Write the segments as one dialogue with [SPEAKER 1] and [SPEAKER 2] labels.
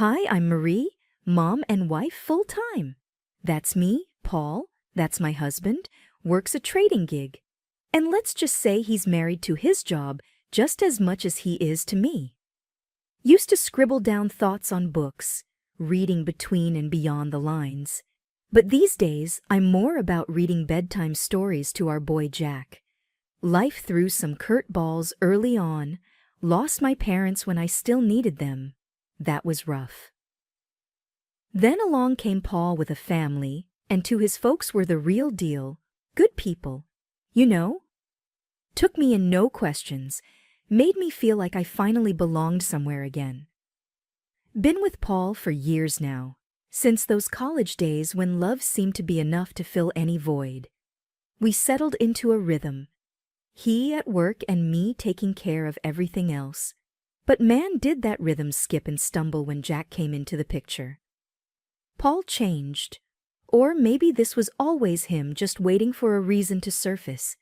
[SPEAKER 1] Hi, I'm Marie, mom and wife full-time. That's me, Paul, that's my husband, works a trading gig. And let's just say he's married to his job just as much as he is to me. Used to scribble down thoughts on books, reading between and beyond the lines. But these days, I'm more about reading bedtime stories to our boy Jack. Life threw some curveballs early on, lost my parents when I still needed them. That was rough. Then along came Paul with a family, and to his folks were the real deal, good people. You know? Took me in no questions, made me feel like I finally belonged somewhere again. Been with Paul for years now, since those college days when love seemed to be enough to fill any void. We settled into a rhythm, he at work and me taking care of everything else. But man, did that rhythm skip and stumble when Jack came into the picture. Paul changed, or maybe this was always him just waiting for a reason to surface.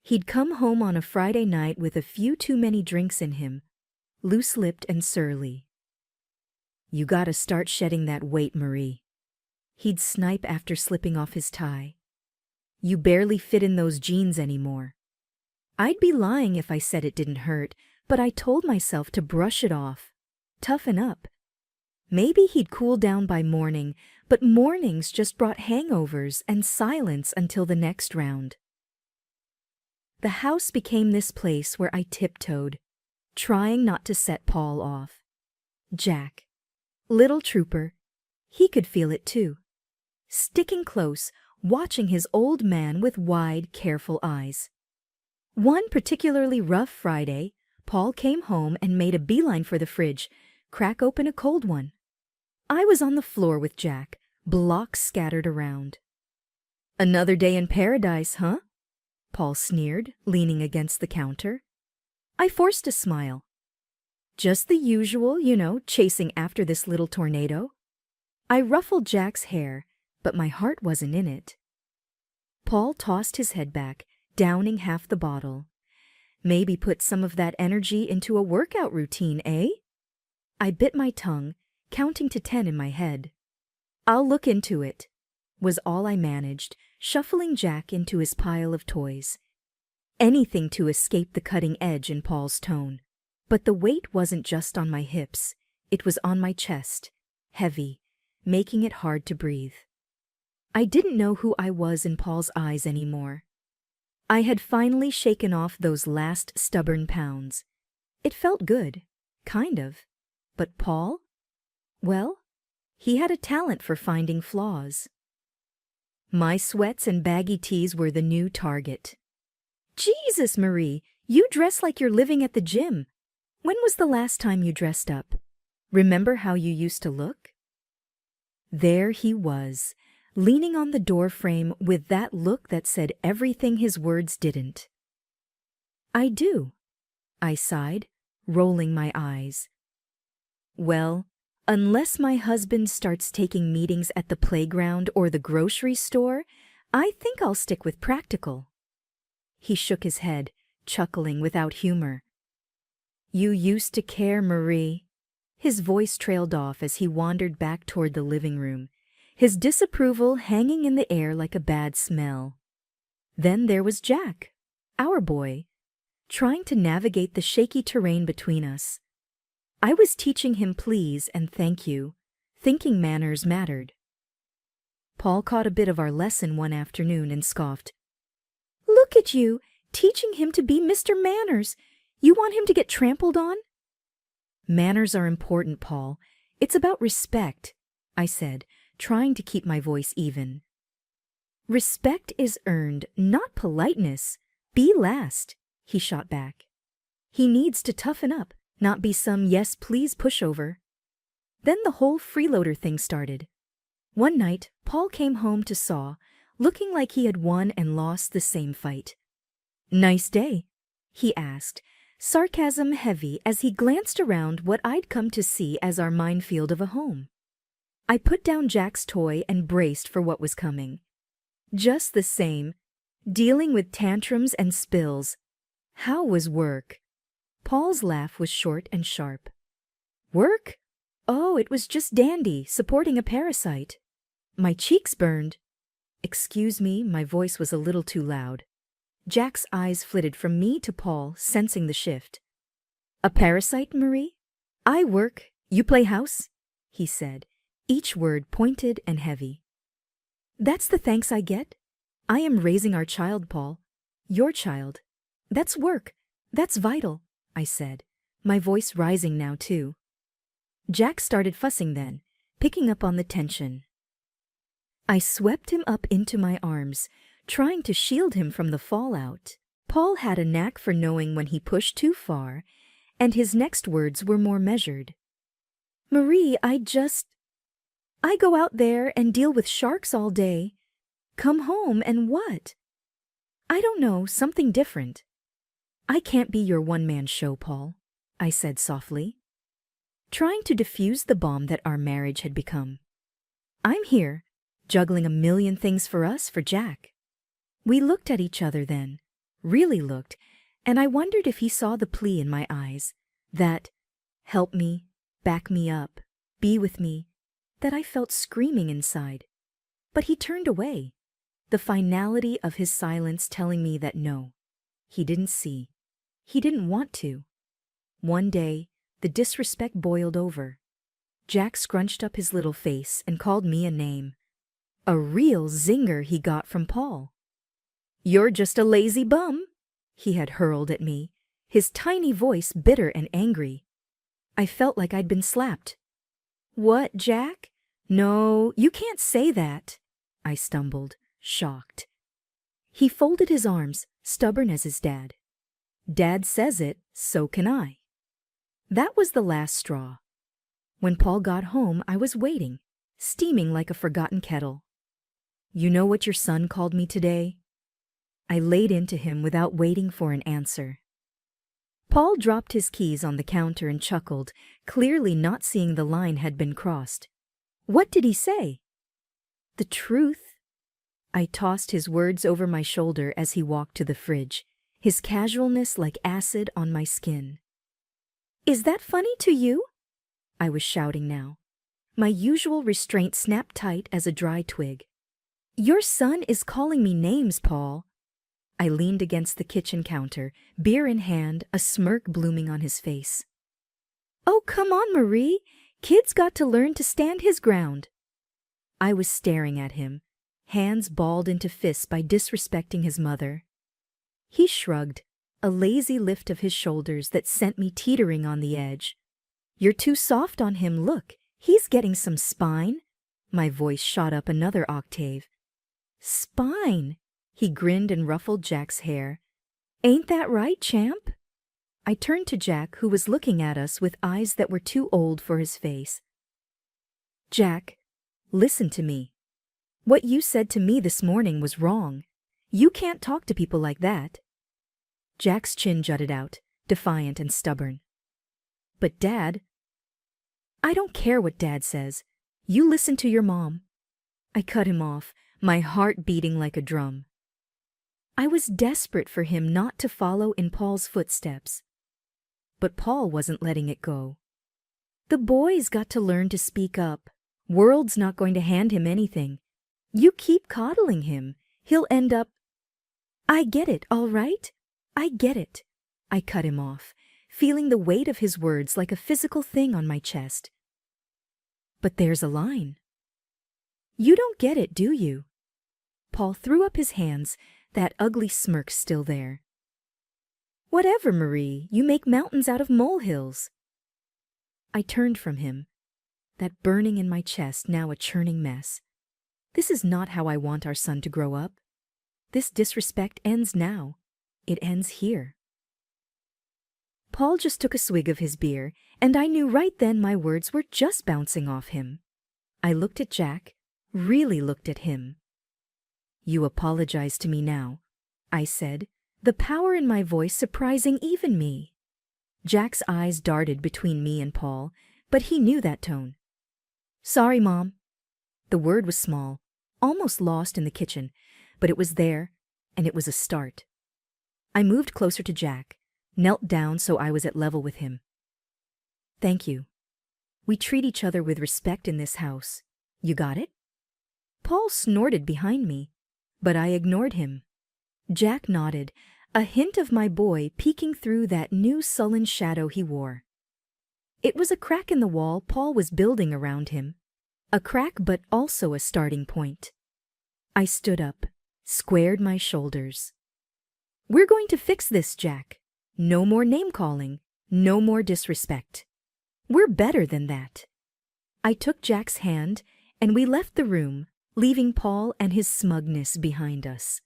[SPEAKER 1] He'd come home on a Friday night with a few too many drinks in him, loose-lipped and surly. "You gotta start shedding that weight, Marie." He'd snipe after slipping off his tie. "You barely fit in those jeans anymore." I'd be lying if I said it didn't hurt, but I told myself to brush it off, toughen up. Maybe he'd cool down by morning, but mornings just brought hangovers and silence until the next round. The house became this place where I tiptoed, trying not to set Paul off. Jack, little trooper, he could feel it too. Sticking close, watching his old man with wide, careful eyes. One particularly rough Friday, Paul came home and made a beeline for the fridge, crack open a cold one. I was on the floor with Jack, blocks scattered around. "Another day in paradise, huh?" Paul sneered, leaning against the counter. I forced a smile. "Just the usual, chasing after this little tornado." I ruffled Jack's hair, but my heart wasn't in it. Paul tossed his head back, downing half the bottle. "Maybe put some of that energy into a workout routine, eh?" I bit my tongue, counting to 10 in my head. "I'll look into it," was all I managed, shuffling Jack into his pile of toys. Anything to escape the cutting edge in Paul's tone. But the weight wasn't just on my hips, it was on my chest, heavy, making it hard to breathe. I didn't know who I was in Paul's eyes anymore. I had finally shaken off those last stubborn pounds. It felt good, kind of. But Paul? Well, he had a talent for finding flaws. My sweats and baggy tees were the new target. "Jesus, Marie, you dress like you're living at the gym. When was the last time you dressed up? Remember how you used to look?" There he was, leaning on the doorframe with that look that said everything his words didn't. "I do," I sighed, rolling my eyes. "Well, unless my husband starts taking meetings at the playground or the grocery store, I think I'll stick with practical." He shook his head, chuckling without humor. "You used to care, Marie." His voice trailed off as he wandered back toward the living room, his disapproval hanging in the air like a bad smell. Then there was Jack, our boy, trying to navigate the shaky terrain between us. I was teaching him please and thank you, thinking manners mattered. Paul caught a bit of our lesson one afternoon and scoffed. "Look at you, teaching him to be Mr. Manners. You want him to get trampled on?" "Manners are important, Paul. It's about respect," I said, trying to keep my voice even. "Respect is earned, not politeness. Be last," he shot back. "He needs to toughen up, not be some yes please pushover." Then the whole freeloader thing started. One night, Paul came home to Saw, looking like he had won and lost the same fight. "Nice day?" he asked, sarcasm heavy as he glanced around what I'd come to see as our minefield of a home. I put down Jack's toy and braced for what was coming. Just the same, dealing with tantrums and spills. How was work? Paul's laugh was short and sharp. "Work? Oh, it was just dandy, supporting a parasite. My cheeks burned. Excuse me, my voice was a little too loud. Jack's eyes flitted from me to Paul, sensing the shift. A parasite, Marie? I work, you play house? He said, each word pointed and heavy. That's the thanks I get? I am raising our child, Paul. Your child. That's work. That's vital, I said, my voice rising now too. Jack started fussing then, picking up on the tension. I swept him up into my arms, trying to shield him from the fallout. Paul had a knack for knowing when he pushed too far, and his next words were more measured. Marie, I go out there and deal with sharks all day. Come home and what? I don't know, something different. I can't be your one-man show, Paul, I said softly, trying to diffuse the bomb that our marriage had become. I'm here, juggling a million things for us, for Jack. We looked at each other then, really looked, and I wondered if he saw the plea in my eyes, that, help me, back me up, be with me, that I felt screaming inside. But he turned away, the finality of his silence telling me that no, he didn't see, he didn't want to. One day, the disrespect boiled over. Jack scrunched up his little face and called me a name. A real zinger he got from Paul. You're just a lazy bum, he had hurled at me, his tiny voice bitter and angry. I felt like I'd been slapped. What, Jack? No, you can't say that, I stumbled, shocked. He folded his arms, stubborn as his dad. Dad says it, so can I. That was the last straw. When Paul got home, I was waiting, steaming like a forgotten kettle. You know what your son called me today? I laid into him without waiting for an answer. Paul dropped his keys on the counter and chuckled, clearly not seeing the line had been crossed. What did he say? The truth. I tossed his words over my shoulder as he walked to the fridge, his casualness like acid on my skin. Is that funny to you? I was shouting now. My usual restraint snapped tight as a dry twig. Your son is calling me names, Paul. I leaned against the kitchen counter, beer in hand, a smirk blooming on his face. Oh, come on, Marie. Kid's got to learn to stand his ground. I was staring at him, hands balled into fists by disrespecting his mother. He shrugged, a lazy lift of his shoulders that sent me teetering on the edge. You're too soft on him, look. He's getting some spine. My voice shot up another octave. Spine. He grinned and ruffled Jack's hair. Ain't that right, champ? I turned to Jack, who was looking at us with eyes that were too old for his face. Jack, listen to me. What you said to me this morning was wrong. You can't talk to people like that. Jack's chin jutted out, defiant and stubborn. But Dad... I don't care what Dad says. You listen to your mom. I cut him off, my heart beating like a drum. I was desperate for him not to follow in Paul's footsteps. But Paul wasn't letting it go. The boy's got to learn to speak up. World's not going to hand him anything. You keep coddling him. He'll end up... I get it, all right? I get it. I cut him off, feeling the weight of his words like a physical thing on my chest. But there's a line. You don't get it, do you? Paul threw up his hands, that ugly smirk still there. Whatever, Marie, you make mountains out of molehills. I turned from him, that burning in my chest now a churning mess. This is not how I want our son to grow up. This disrespect ends now. It ends here. Paul just took a swig of his beer, and I knew right then my words were just bouncing off him. I looked at Jack, really looked at him. You apologize to me now, I said, the power in my voice surprising even me. Jack's eyes darted between me and Paul, but he knew that tone. Sorry, Mom. The word was small, almost lost in the kitchen, but it was there, and it was a start. I moved closer to Jack, knelt down so I was at level with him. Thank you. We treat each other with respect in this house. You got it? Paul snorted behind me, but I ignored him. Jack nodded, a hint of my boy peeking through that new sullen shadow he wore. It was a crack in the wall Paul was building around him. A crack, but also a starting point. I stood up, squared my shoulders. We're going to fix this, Jack. No more name-calling, no more disrespect. We're better than that. I took Jack's hand, and we left the room, leaving Paul and his smugness behind us.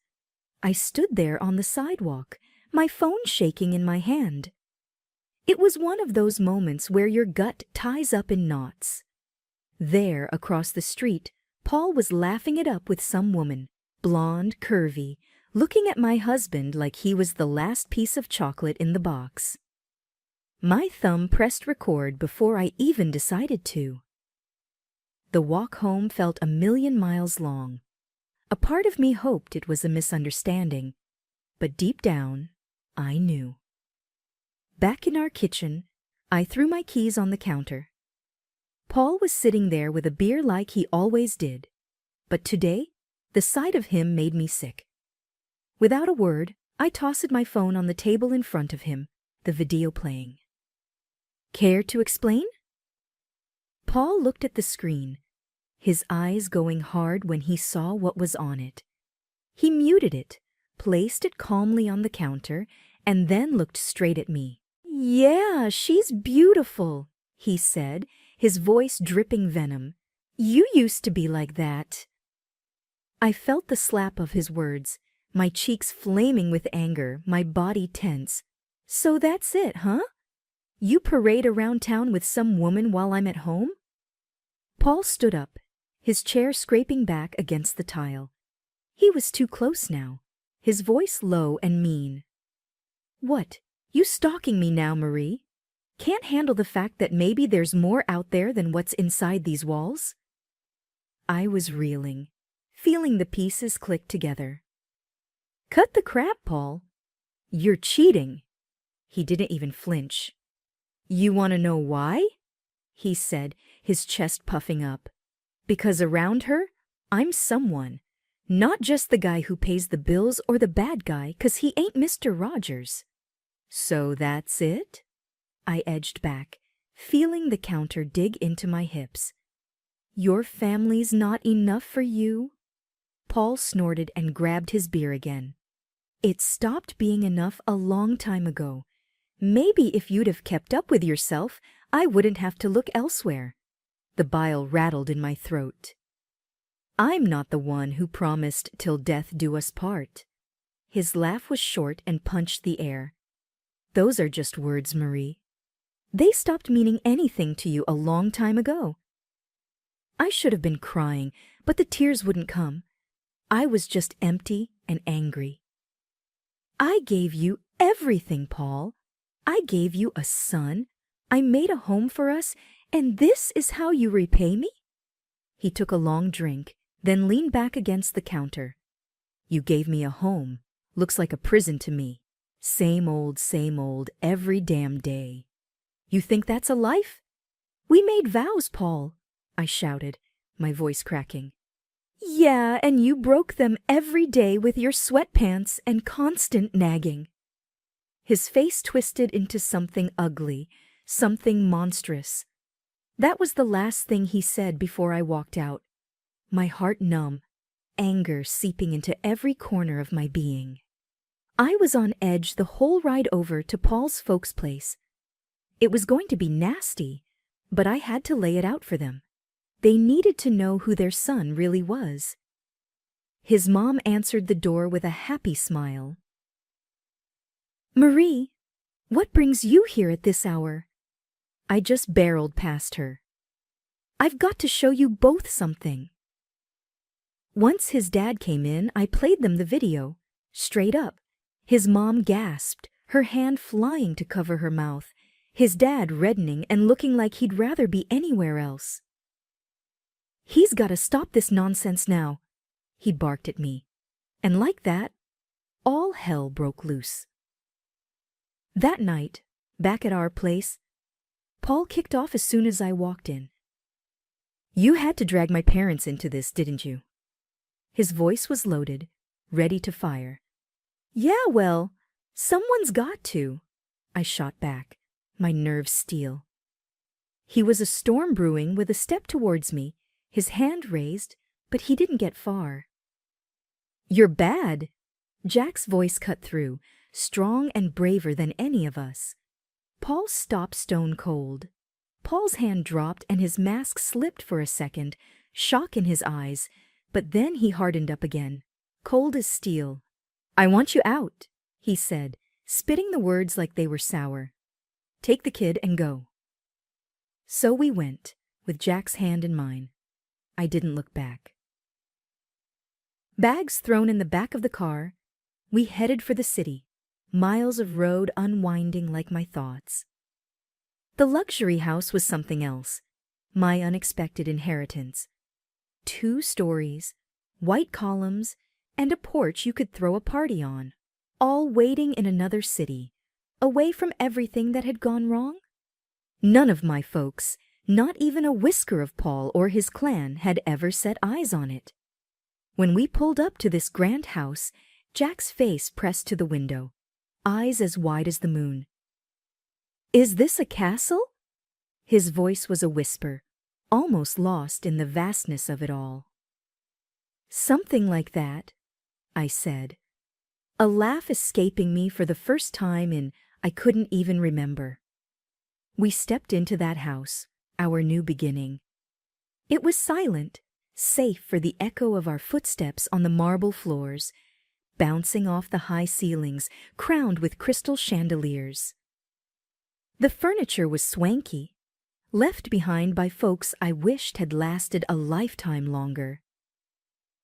[SPEAKER 1] I stood there on the sidewalk, my phone shaking in my hand. It was one of those moments where your gut ties up in knots. There, across the street, Paul was laughing it up with some woman, blonde, curvy, looking at my husband like he was the last piece of chocolate in the box. My thumb pressed record before I even decided to. The walk home felt 1,000,000 miles long. A part of me hoped it was a misunderstanding, but deep down, I knew. Back in our kitchen, I threw my keys on the counter. Paul was sitting there with a beer like he always did, but today, the sight of him made me sick. Without a word, I tossed my phone on the table in front of him, the video playing. Care to explain? Paul looked at the screen, his eyes going hard when he saw what was on it. He muted it, placed it calmly on the counter, and then looked straight at me. Yeah, she's beautiful, he said, his voice dripping venom. You used to be like that. I felt the slap of his words, my cheeks flaming with anger, my body tense. So that's it, huh? You parade around town with some woman while I'm at home? Paul stood up, his chair scraping back against the tile. He was too close now, his voice low and mean. What, you stalking me now, Marie? Can't handle the fact that maybe there's more out there than what's inside these walls? I was reeling, feeling the pieces click together. Cut the crap, Paul. You're cheating. He didn't even flinch. You want to know why? He said, his chest puffing up. Because around her, I'm someone. Not just the guy who pays the bills or the bad guy, 'cause he ain't Mr. Rogers. So that's it? I edged back, feeling the counter dig into my hips. Your family's not enough for you? Paul snorted and grabbed his beer again. It stopped being enough a long time ago. Maybe if you'd have kept up with yourself, I wouldn't have to look elsewhere. The bile rattled in my throat. I'm not the one who promised till death do us part. His laugh was short and punched the air. Those are just words, Marie. They stopped meaning anything to you a long time ago. I should have been crying, but the tears wouldn't come. I was just empty and angry. I gave you everything, Paul. I gave you a son. I made a home for us, and this is how you repay me? He took a long drink, then leaned back against the counter. You gave me a home. Looks like a prison to me. Same old, every damn day. You think that's a life? We made vows, Paul, I shouted, my voice cracking. Yeah, and you broke them every day with your sweatpants and constant nagging. His face twisted into something ugly, something monstrous. That was the last thing he said before I walked out. My heart numb, anger seeping into every corner of my being. I was on edge the whole ride over to Paul's folks' place. It was going to be nasty, but I had to lay it out for them. They needed to know who their son really was. His mom answered the door with a happy smile. Marie, what brings you here at this hour? I just barreled past her. I've got to show you both something. Once his dad came in, I played them the video, straight up. His mom gasped, her hand flying to cover her mouth, his dad reddening and looking like he'd rather be anywhere else. He's got to stop this nonsense now, he barked at me. And like that, all hell broke loose. That night, back at our place, Paul kicked off as soon as I walked in. "You had to drag my parents into this, didn't you?" His voice was loaded, ready to fire. "Yeah, well, someone's got to," I shot back, my nerves steel. He was a storm brewing with a step towards me, his hand raised, but he didn't get far. "You're bad." Jack's voice cut through, strong and braver than any of us. Paul stopped stone cold. Paul's hand dropped and his mask slipped for a second, shock in his eyes, but then he hardened up again, cold as steel. "I want you out," he said, spitting the words like they were sour. "Take the kid and go." So we went, with Jack's hand in mine. I didn't look back. Bags thrown in the back of the car, we headed for the city, miles of road unwinding like my thoughts. The luxury house was something else, my unexpected inheritance. 2 stories, white columns, and a porch you could throw a party on, all waiting in another city, away from everything that had gone wrong. None of my folks, not even a whisker of Paul or his clan, had ever set eyes on it. When we pulled up to this grand house, Jack's face pressed to the window, eyes as wide as the moon. "Is this a castle?" His voice was a whisper, almost lost in the vastness of it all. "Something like that," I said, a laugh escaping me for the first time in I couldn't even remember. We stepped into that house, our new beginning. It was silent, safe for the echo of our footsteps on the marble floors, bouncing off the high ceilings, crowned with crystal chandeliers. The furniture was swanky, left behind by folks I wished had lasted a lifetime longer.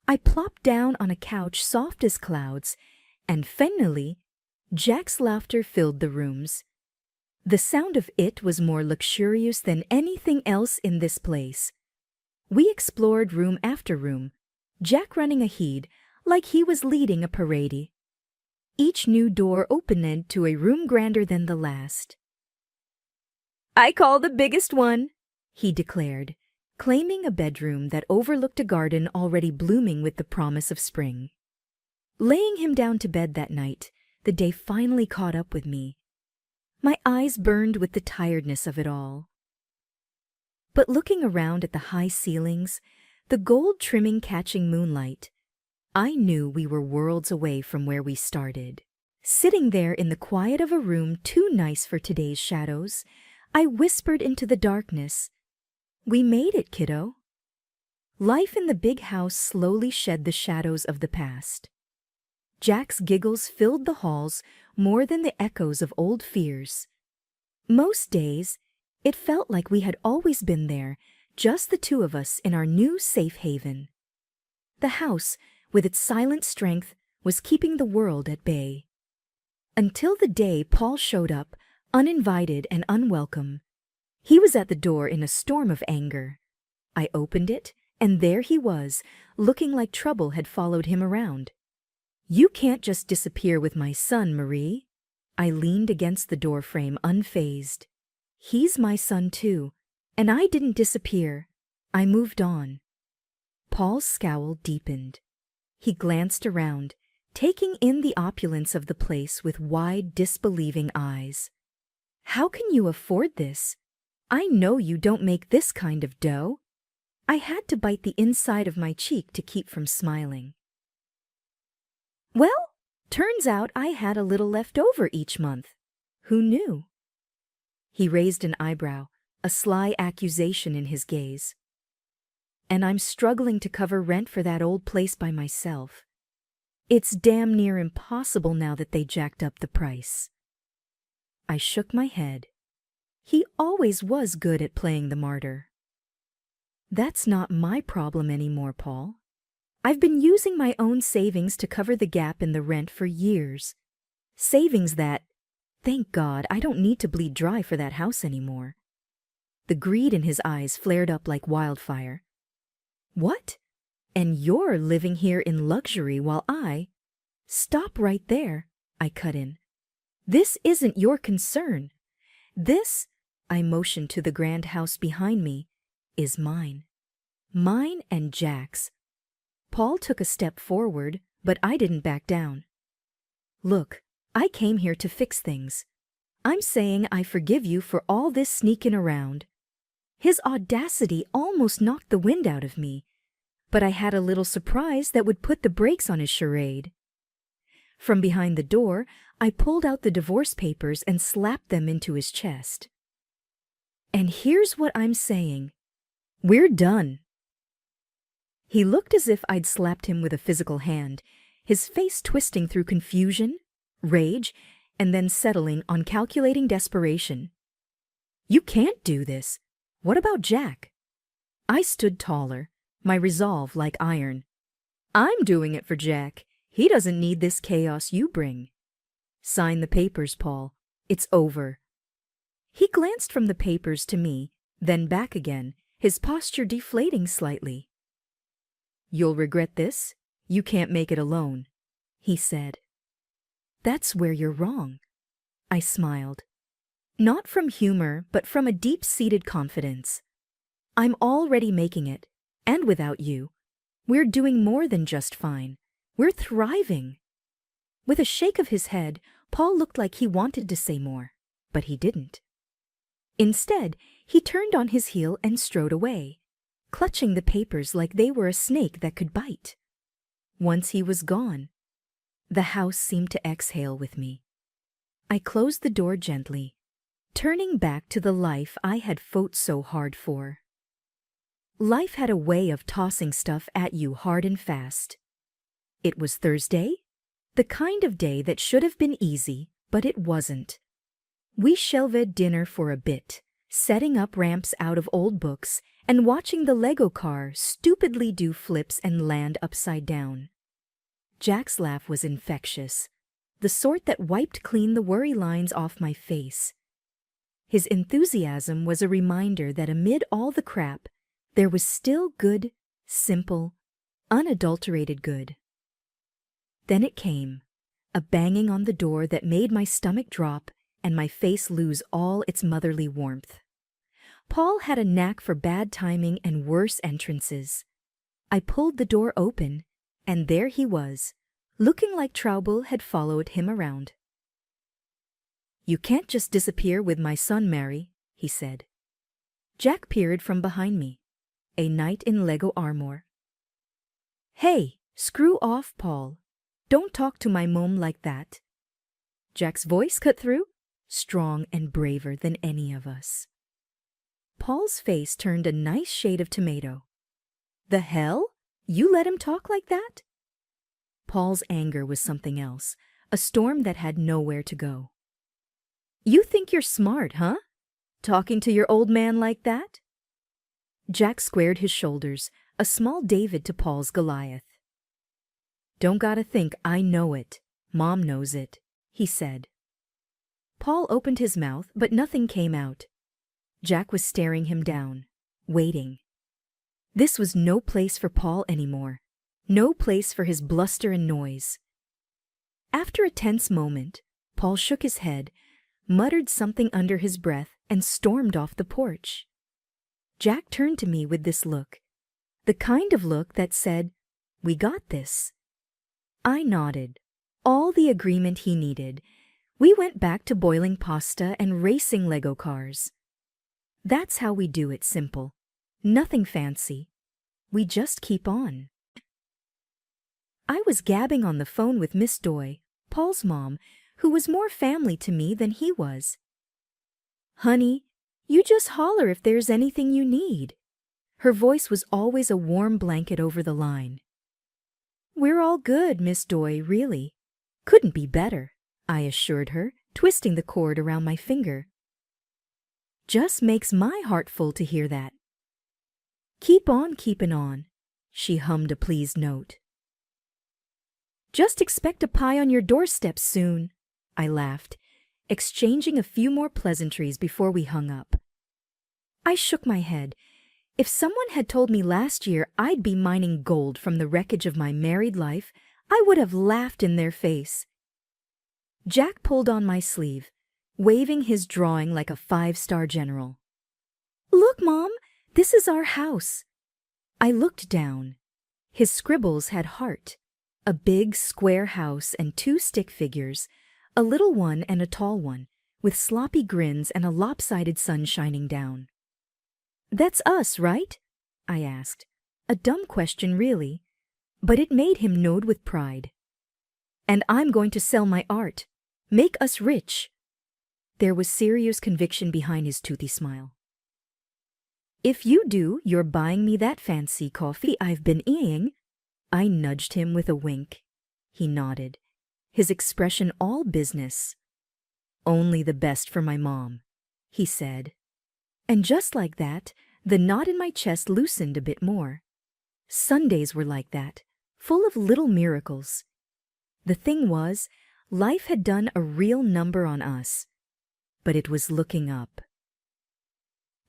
[SPEAKER 1] I plopped down on a couch soft as clouds, and finally, Jack's laughter filled the rooms. The sound of it was more luxurious than anything else in this place. We explored room after room, Jack running ahead like he was leading a parade. Each new door opened to a room grander than the last. "I call the biggest one," he declared, claiming a bedroom that overlooked a garden already blooming with the promise of spring. Laying him down to bed that night, the day finally caught up with me. My eyes burned with the tiredness of it all. But looking around at the high ceilings, the gold trimming catching moonlight, I knew we were worlds away from where we started. Sitting there in the quiet of a room too nice for today's shadows, I whispered into the darkness, "We made it, kiddo." Life in the big house slowly shed the shadows of the past. Jack's giggles filled the halls more than the echoes of old fears. Most days, it felt like we had always been there, just the two of us in our new safe haven. The house, with its silent strength, was keeping the world at bay. Until the day Paul showed up, uninvited and unwelcome. He was at the door in a storm of anger. I opened it, and there he was, looking like trouble had followed him around. "You can't just disappear with my son, Marie." I leaned against the doorframe unfazed. "He's my son too, and I didn't disappear. I moved on." Paul's scowl deepened. He glanced around, taking in the opulence of the place with wide, disbelieving eyes. "How can you afford this? I know you don't make this kind of dough." I had to bite the inside of my cheek to keep from smiling. "Well, turns out I had a little left over each month. Who knew?" He raised an eyebrow, a sly accusation in his gaze. "And I'm struggling to cover rent for that old place by myself. It's damn near impossible now that they jacked up the price." I shook my head. He always was good at playing the martyr. "That's not my problem anymore, Paul. I've been using my own savings to cover the gap in the rent for years. Savings that, thank God, I don't need to bleed dry for that house anymore." The greed in his eyes flared up like wildfire. "What? And you're living here in luxury while I—" "Stop right there," I cut in. "This isn't your concern. This, I motioned to the grand house behind me, is mine. Mine and Jack's. Paul took a step forward, but I didn't back down. Look, I came here to fix things. I'm saying I forgive you for all this sneaking around. His audacity almost knocked the wind out of me, but I had a little surprise that would put the brakes on his charade. From behind the door, I pulled out the divorce papers and slapped them into his chest. And here's what I'm saying. We're done. He looked as if I'd slapped him with a physical hand, his face twisting through confusion, rage, and then settling on calculating desperation. You can't do this. What about Jack? I stood taller, my resolve like iron. I'm doing it for Jack. He doesn't need this chaos you bring. Sign the papers, Paul. It's over. He glanced from the papers to me, then back again, his posture deflating slightly. You'll regret this. You can't make it alone, he said. That's where you're wrong. I smiled. Not from humor, but from a deep-seated confidence. I'm already making it, and without you. We're doing more than just fine. We're thriving. With a shake of his head, Paul looked like he wanted to say more, but he didn't. Instead, he turned on his heel and strode away, clutching the papers like they were a snake that could bite. Once he was gone, the house seemed to exhale with me. I closed the door gently, turning back to the life I had fought so hard for. Life had a way of tossing stuff at you hard and fast. It was Thursday, the kind of day that should have been easy, but it wasn't. We shelved dinner for a bit, setting up ramps out of old books and watching the Lego car stupidly do flips and land upside down. Jack's laugh was infectious, the sort that wiped clean the worry lines off my face. His enthusiasm was a reminder that amid all the crap, there was still good, simple, unadulterated good. Then it came, a banging on the door that made my stomach drop and my face lose all its motherly warmth. Paul had a knack for bad timing and worse entrances. I pulled the door open, and there he was, looking like Trouble had followed him around. You can't just disappear with my son, Mary, he said. Jack peered from behind me, a knight in Lego armor. Hey, screw off, Paul. Don't talk to my mom like that. Jack's voice cut through, strong and braver than any of us. Paul's face turned a nice shade of tomato. The hell? You let him talk like that? Paul's anger was something else, a storm that had nowhere to go. You think you're smart, huh? Talking to your old man like that? Jack squared his shoulders, a small David to Paul's Goliath. Don't gotta think I know it. Mom knows it, he said. Paul opened his mouth, but nothing came out. Jack was staring him down, waiting. This was no place for Paul anymore, no place for his bluster and noise. After a tense moment, Paul shook his head, muttered something under his breath, and stormed off the porch. Jack turned to me with this look, the kind of look that said, "We got this." I nodded, all the agreement he needed. We went back to boiling pasta and racing Lego cars. That's how we do it, simple. Nothing fancy. We just keep on. I was gabbing on the phone with Miss Doy, Paul's mom, who was more family to me than he was. Honey, you just holler if there's anything you need. Her voice was always a warm blanket over the line. We're all good, Miss Doy, really. Couldn't be better, I assured her, twisting the cord around my finger. Just makes my heart full to hear that. Keep on keepin' on, she hummed a pleased note. Just expect a pie on your doorstep soon, I laughed, exchanging a few more pleasantries before we hung up. I shook my head. If someone had told me last year I'd be mining gold from the wreckage of my married life, I would have laughed in their face. Jack pulled on my sleeve, waving his drawing like a five-star general. "Look, Mom, this is our house." I looked down. His scribbles had heart, a big square house and two stick figures, a little one and a tall one, with sloppy grins and a lopsided sun shining down. "That's us, right?" I asked. A dumb question, really, but it made him nod with pride. "And I'm going to sell my art. Make us rich." There was serious conviction behind his toothy smile. "If you do, you're buying me that fancy coffee I've been eating." I nudged him with a wink. He nodded, his expression all business. "Only the best for my mom," he said. And just like that, the knot in my chest loosened a bit more. Sundays were like that, full of little miracles. The thing was, life had done a real number on us, but it was looking up.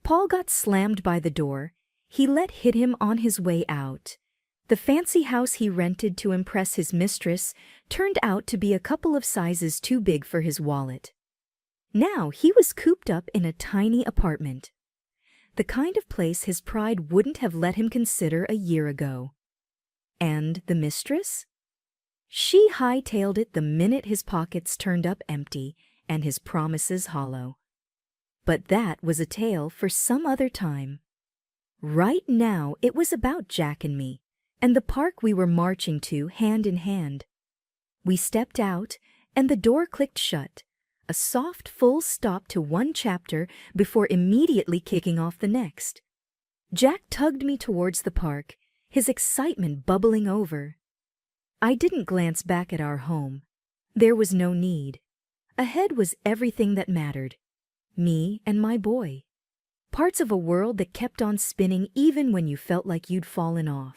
[SPEAKER 1] Paul got slammed by the door. He let hit him on his way out. The fancy house he rented to impress his mistress turned out to be a couple of sizes too big for his wallet. Now he was cooped up in a tiny apartment, the kind of place his pride wouldn't have let him consider a year ago. And the mistress? She hightailed it the minute his pockets turned up empty and his promises hollow. But that was a tale for some other time. Right now it was about Jack and me, and the park we were marching to hand in hand. We stepped out, and the door clicked shut, a soft full stop to one chapter before immediately kicking off the next. Jack tugged me towards the park, his excitement bubbling over. I didn't glance back at our home. There was no need. Ahead was everything that mattered. Me and my boy. Parts of a world that kept on spinning even when you felt like you'd fallen off.